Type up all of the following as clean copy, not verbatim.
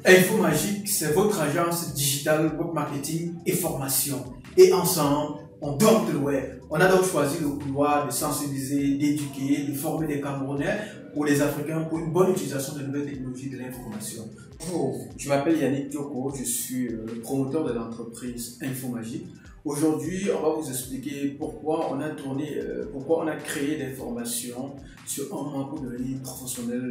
Info Magique, c'est votre agence digitale web marketing et formation. Et ensemble, on dompte le web. On a donc choisi le couloir de sensibiliser, d'éduquer, de former les Camerounais ou les Africains pour une bonne utilisation de nouvelles technologies de l'information. Bonjour, je m'appelle Yannick Dioko, je suis le promoteur de l'entreprise Info Magique. Aujourd'hui, on va vous expliquer pourquoi on a créé des formations sur un mois pour devenir professionnel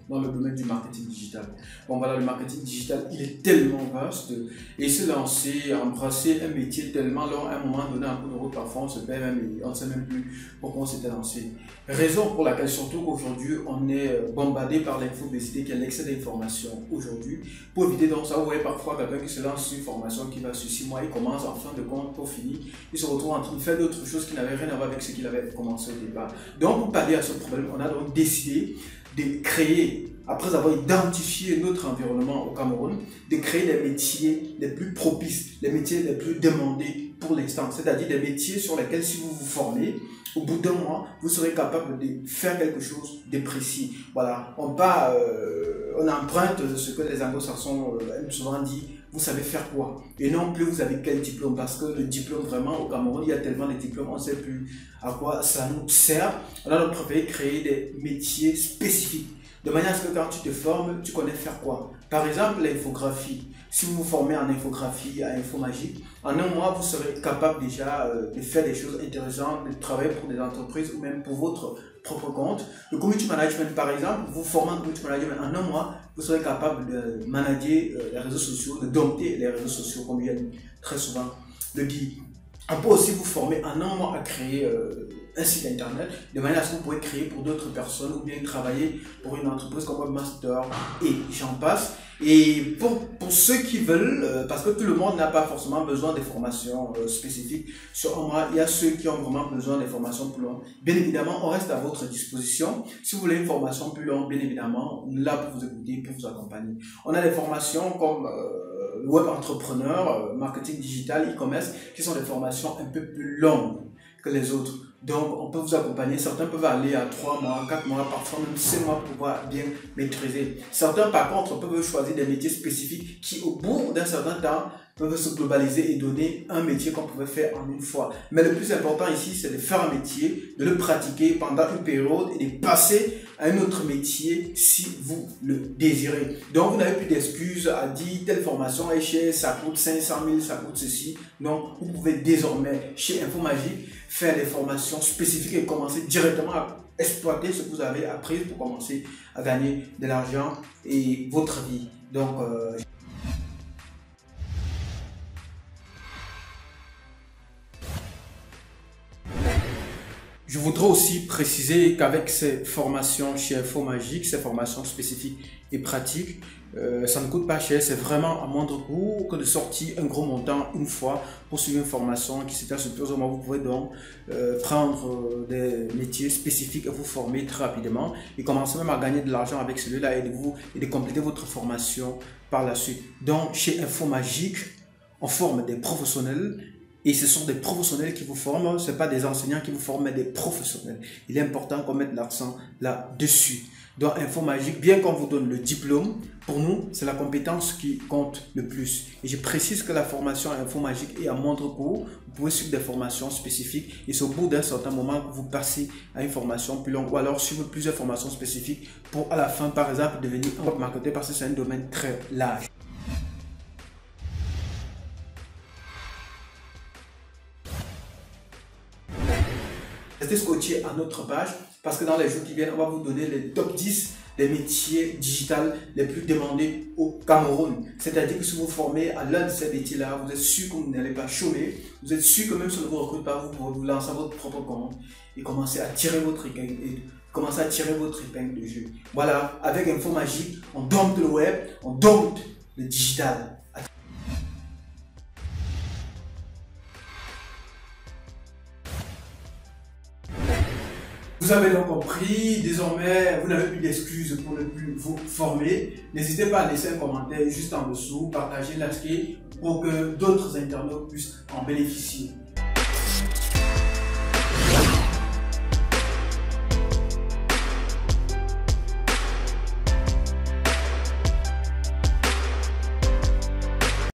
dans le domaine du marketing digital. Bon voilà, le marketing digital, il est tellement vaste et se lancer, embrasser un métier tellement long, à un moment donné, un coup de route, parfois on se perd même et on ne sait même plus pourquoi on s'était lancé. Raison pour laquelle, surtout qu'aujourd'hui, on est bombardé par l'infobésité qui est l'excès d'informations aujourd'hui. Pour éviter donc ça, vous voyez parfois quelqu'un qui se lance sur une formation qui va sur 6 mois, il commence en fin de compte pour finir, il se retrouve en train de faire d'autres choses qui n'avaient rien à voir avec ce qu'il avait commencé au départ. Donc pour pallier à ce problème, on a donc décidé de créer, après avoir identifié notre environnement au Cameroun, de créer les métiers les plus propices, les métiers les plus demandés pour l'instant, c'est-à-dire des métiers sur lesquels si vous vous formez, au bout d'un mois, vous serez capable de faire quelque chose de précis. Voilà, on emprunte ce que les anglo-saxons aiment souvent dire, vous savez faire quoi? Et non plus vous avez quel diplôme, parce que le diplôme vraiment au Cameroun, il y a tellement de diplômes, on ne sait plus à quoi ça nous sert. On a donc préféré créer des métiers spécifiques, de manière à ce que quand tu te formes, tu connais faire quoi. Par exemple, l'infographie. Si vous vous formez en infographie à Info Magique, en un mois, vous serez capable déjà de faire des choses intéressantes, de travailler pour des entreprises ou même pour votre propre compte. Le community management, par exemple, vous formez en community management en un mois, vous serez capable de manager les réseaux sociaux, de dompter les réseaux sociaux, comme il y a très souvent le dit. On peut aussi vous former en un mois à créer un site internet, de manière à ce que vous pouvez créer pour d'autres personnes ou bien travailler pour une entreprise comme Webmaster et j'en passe. Et pour ceux qui veulent, parce que tout le monde n'a pas forcément besoin des formations spécifiques sur un mois, il y a ceux qui ont vraiment besoin des formations plus longues. Bien évidemment, on reste à votre disposition. Si vous voulez une formation plus longue, bien évidemment, on est là pour vous écouter, pour vous accompagner. On a des formations comme web entrepreneur, marketing digital, e-commerce, qui sont des formations un peu plus longues que les autres. Donc, on peut vous accompagner. Certains peuvent aller à 3 mois, 4 mois, parfois même 6 mois pour pouvoir bien maîtriser. Certains, par contre, peuvent choisir des métiers spécifiques qui, au bout d'un certain temps, peuvent se globaliser et donner un métier qu'on pouvait faire en une fois. Mais le plus important ici, c'est de faire un métier, de le pratiquer pendant une période et de passer à un autre métier si vous le désirez. Donc, vous n'avez plus d'excuses à dire telle formation est chère, ça coûte 500 000, ça coûte ceci. Non, vous pouvez désormais, chez Info Magique, faire des formations spécifiques et commencer directement à exploiter ce que vous avez appris pour commencer à gagner de l'argent et votre vie. Donc, je voudrais aussi préciser qu'avec ces formations chez Info Magique, ces formations spécifiques et pratiques, ça ne coûte pas cher, c'est vraiment à moindre coût que de sortir un gros montant une fois pour suivre une formation qui s'étale sur plusieurs mois. Vous pouvez donc prendre des métiers spécifiques et vous former très rapidement et commencer même à gagner de l'argent avec celui-là et de compléter votre formation par la suite. Donc chez Info Magique, on forme des professionnels. Et ce sont des professionnels qui vous forment, ce n'est pas des enseignants qui vous forment, mais des professionnels. Il est important qu'on mette l'accent là-dessus. Donc, Info Magique, bien qu'on vous donne le diplôme, pour nous, c'est la compétence qui compte le plus. Et je précise que la formation à Info Magique est à moindre coût. Vous pouvez suivre des formations spécifiques et c'est au bout d'un certain moment que vous passez à une formation plus longue ou alors suivre plusieurs formations spécifiques pour à la fin, par exemple, devenir un web marketeur parce que c'est un domaine très large. Restez scotché à notre page parce que dans les jours qui viennent, on va vous donner les top 10 des métiers digitales les plus demandés au Cameroun. C'est-à-dire que si vous vous formez à l'un de ces métiers-là, vous êtes sûr que vous n'allez pas chômer, vous êtes sûr que même si on ne vous recrute pas, vous pouvez vous lancer à votre propre compte et commencer à tirer votre épingle de jeu. Voilà, avec Info Magique, on dompte le web, on dompte le digital. Vous avez donc compris, désormais vous n'avez plus d'excuses pour ne plus vous former. N'hésitez pas à laisser un commentaire juste en dessous, partager, liker pour que d'autres internautes puissent en bénéficier.